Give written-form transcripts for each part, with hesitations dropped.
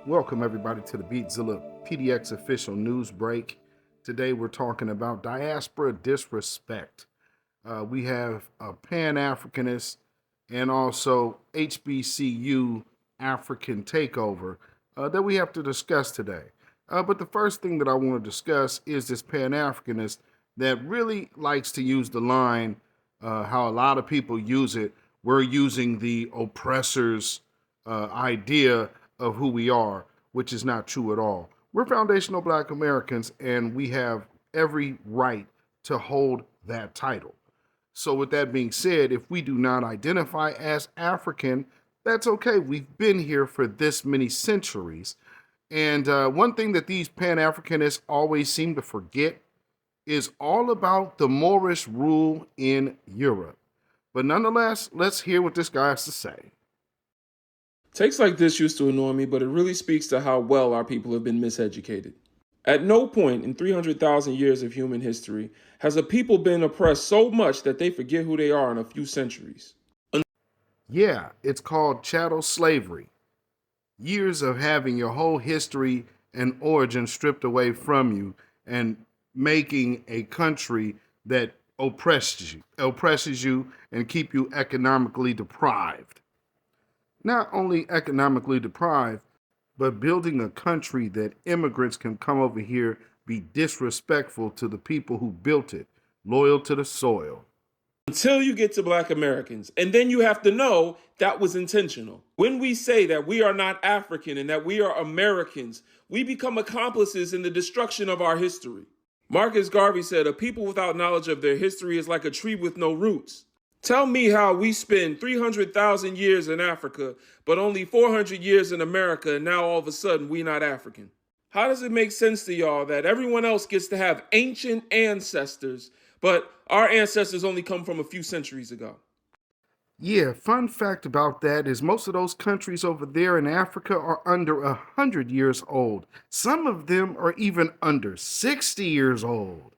Welcome everybody to the beatzillapdx official news break. Today we're talking about diaspora disrespect. We have a pan-Africanist and also HBCU African takeover that we have to discuss today. But the first thing that I want to discuss is this pan-Africanist that really likes to use the line, how a lot of people use it, we're using the oppressor's idea of who we are, which is not true at all. We're foundational Black Americans, and we have every right to hold that title. So with that being said, if we do not identify as African, that's okay. We've been here for this many centuries. And one thing that these Pan-Africanists always seem to forget is all about the Moorish rule in Europe. But nonetheless, let's hear what this guy has to say. Takes like this used to annoy me, but it really speaks to how well our people have been miseducated. At no point in 300,000 years of human history has a people been oppressed so much that they forget who they are in a few centuries. Yeah, it's called chattel slavery. Years of having your whole history and origin stripped away from you and making a country that oppresses you and keep you economically deprived. Not only economically deprived, but building a country that immigrants can come over here, be disrespectful to the people who built it, loyal to the soil. Until you get to Black Americans, and then you have to know that was intentional. When we say that we are not African and that we are Americans, we become accomplices in the destruction of our history. Marcus Garvey said, a people without knowledge of their history is like a tree with no roots. Tell me how we spend 300,000 years in Africa, but only 400 years in America, and now all of a sudden we not African. How does it make sense to y'all that everyone else gets to have ancient ancestors, but our ancestors only come from a few centuries ago? Yeah, fun fact about that is most of those countries over there in Africa are under 100 years old. Some of them are even under 60 years old.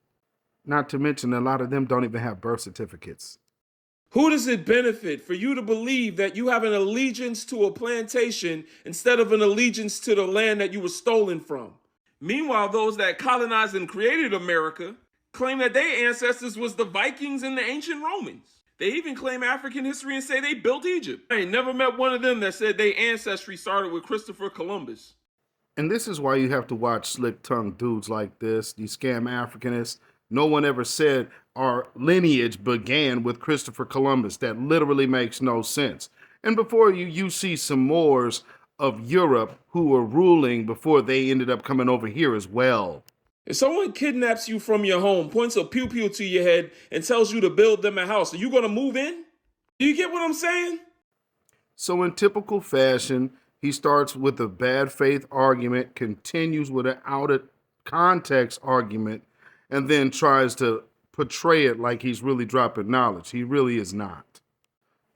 Not to mention a lot of them don't even have birth certificates. Who does it benefit for you to believe that you have an allegiance to a plantation instead of an allegiance to the land that you were stolen from? Meanwhile, those that colonized and created America claim that their ancestors was the Vikings and the ancient Romans. They even claim African history and say they built Egypt. I ain't never met one of them that said their ancestry started with Christopher Columbus. And this is why you have to watch slick-tongued dudes like this, these scam Africanists. No one ever said our lineage began with Christopher Columbus. That literally makes no sense. And before you see some Moors of Europe who were ruling before they ended up coming over here as well. If someone kidnaps you from your home, points a pew-pew to your head, and tells you to build them a house, are you going to move in? Do you get what I'm saying? So in typical fashion, he starts with a bad faith argument, continues with an out of context argument, and then tries to portray it like he's really dropping knowledge. He really is not.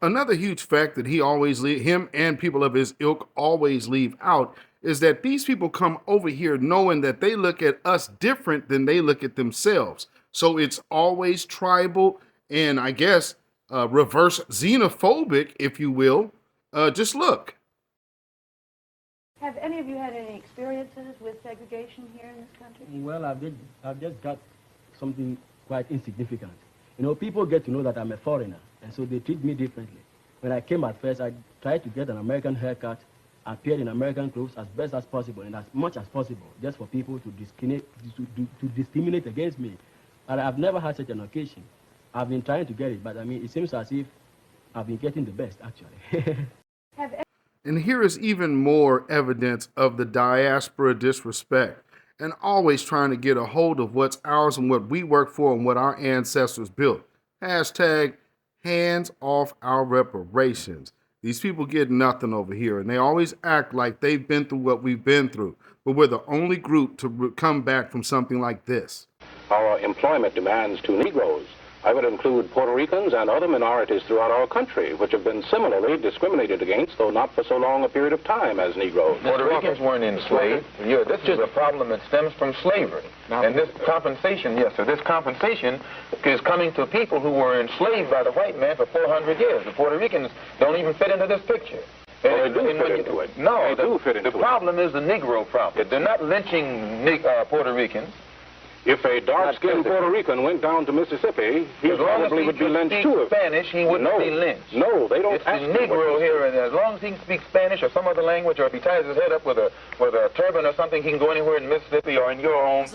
Another huge fact that him and people of his ilk always leave out is that these people come over here knowing that they look at us different than they look at themselves. So it's always tribal and I guess reverse xenophobic, if you will. Just look. Have any of you had any experiences with segregation here in this country? Well, I've just got something quite insignificant. You know, people get to know that I'm a foreigner, and so they treat me differently. When I came at first, I tried to get an American haircut, appear in American clothes as best as possible and as much as possible, just for people to discriminate against me. But I've never had such an occasion. I've been trying to get it, but I mean, it seems as if I've been getting the best, actually. And here is even more evidence of the diaspora disrespect and always trying to get a hold of what's ours and what we work for and what our ancestors built. Hashtag hands off our reparations. These people get nothing over here, and they always act like they've been through what we've been through, but we're the only group to come back from something like this. Our employment demands to Negroes. I would include Puerto Ricans and other minorities throughout our country, which have been similarly discriminated against, though not for so long a period of time as Negroes. Puerto Ricans weren't enslaved. Yeah, this is a problem that stems from slavery. And this compensation, yes, sir, this compensation is coming to people who were enslaved by the white man for 400 years. The Puerto Ricans don't even fit into this picture. Well, they do fit into it. No, they do fit into the problem is the Negro problem. They're not lynching Puerto Ricans. If a dark-skinned Puerto Rican went down to Mississippi, he probably would be lynched too. Spanish, he wouldn't be lynched. No, they don't. It's the Negro here, and as long as he can speak Spanish or some other language, or if he ties his head up with a turban or something, he can go anywhere in Mississippi or in your home.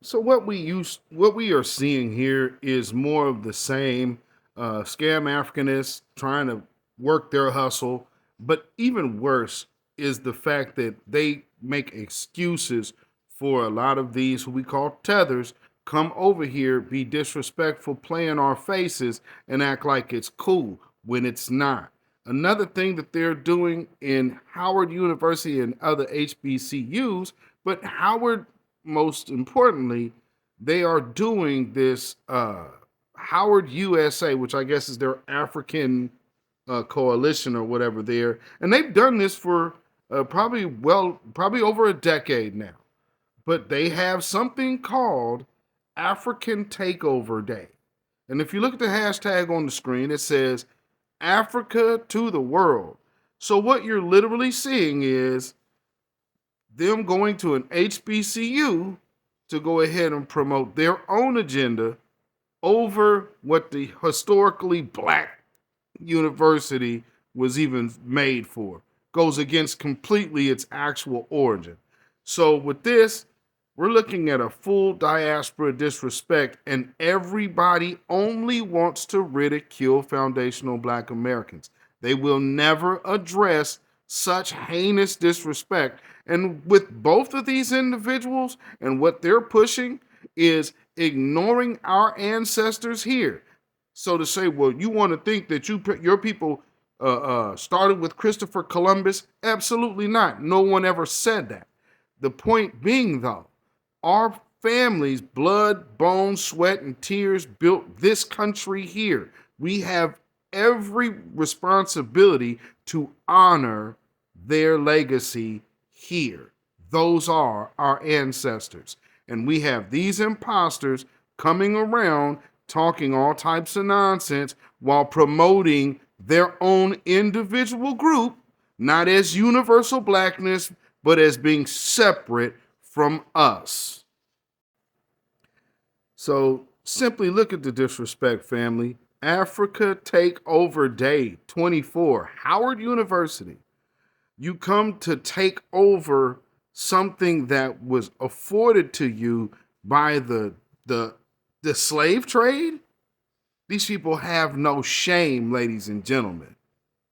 So what we are seeing here is more of the same. Scam Africanists trying to work their hustle, but even worse is the fact that they make excuses for a lot of these who we call tethers come over here, be disrespectful, play in our faces, and act like it's cool when it's not. Another thing that they're doing in Howard University and other HBCUs, but Howard, most importantly, they are doing this Howard USA, which I guess is their African coalition or whatever there. And they've done this for probably over a decade now. But they have something called African Takeover Day. And if you look at the hashtag on the screen, it says Africa to the world. So what you're literally seeing is them going to an HBCU to go ahead and promote their own agenda over what the historically black university was even made for. Goes against completely its actual origin. So with this, we're looking at a full diaspora disrespect, and everybody only wants to ridicule foundational black Americans. They will never address such heinous disrespect. And with both of these individuals and what they're pushing is ignoring our ancestors here. So to say, well, you want to think that your people started with Christopher Columbus? Absolutely not. No one ever said that. The point being, though, our families, blood, bone, sweat, and tears built this country here. We have every responsibility to honor their legacy here. Those are our ancestors. And we have these imposters coming around talking all types of nonsense while promoting their own individual group, not as universal blackness, but as being separate from us. So simply look at the disrespect, family. Africa Takeover Day 24, Howard University. You come to take over something that was afforded to you by the slave trade? These people have no shame, ladies and gentlemen.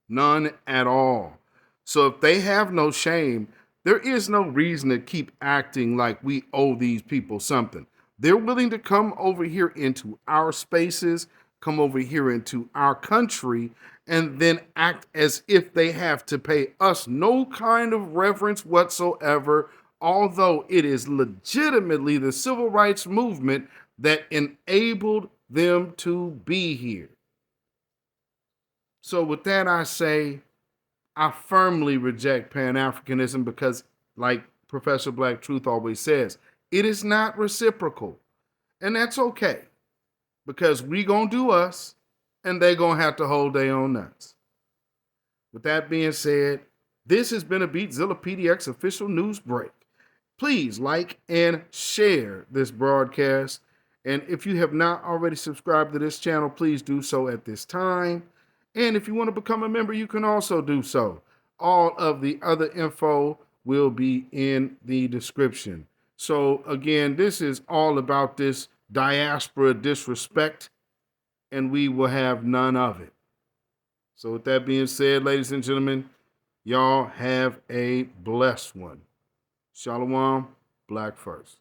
None at all. So if they have no shame, there is no reason to keep acting like we owe these people something. They're willing to come over here into our spaces, come over here into our country, and then act as if they have to pay us no kind of reverence whatsoever, although it is legitimately the civil rights movement that enabled them to be here. So with that, I say, I firmly reject pan-Africanism because, like Professor Black Truth always says, it is not reciprocal. And that's okay, because we gonna do us, and they gonna have to hold their own nuts. With that being said, this has been a Beatzilla PDX official news break. Please like and share this broadcast. And if you have not already subscribed to this channel, please do so at this time. And if you want to become a member, you can also do so. All of the other info will be in the description. So again, this is all about this diaspora disrespect, and we will have none of it. So with that being said, ladies and gentlemen, y'all have a blessed one. Shalom, Black first.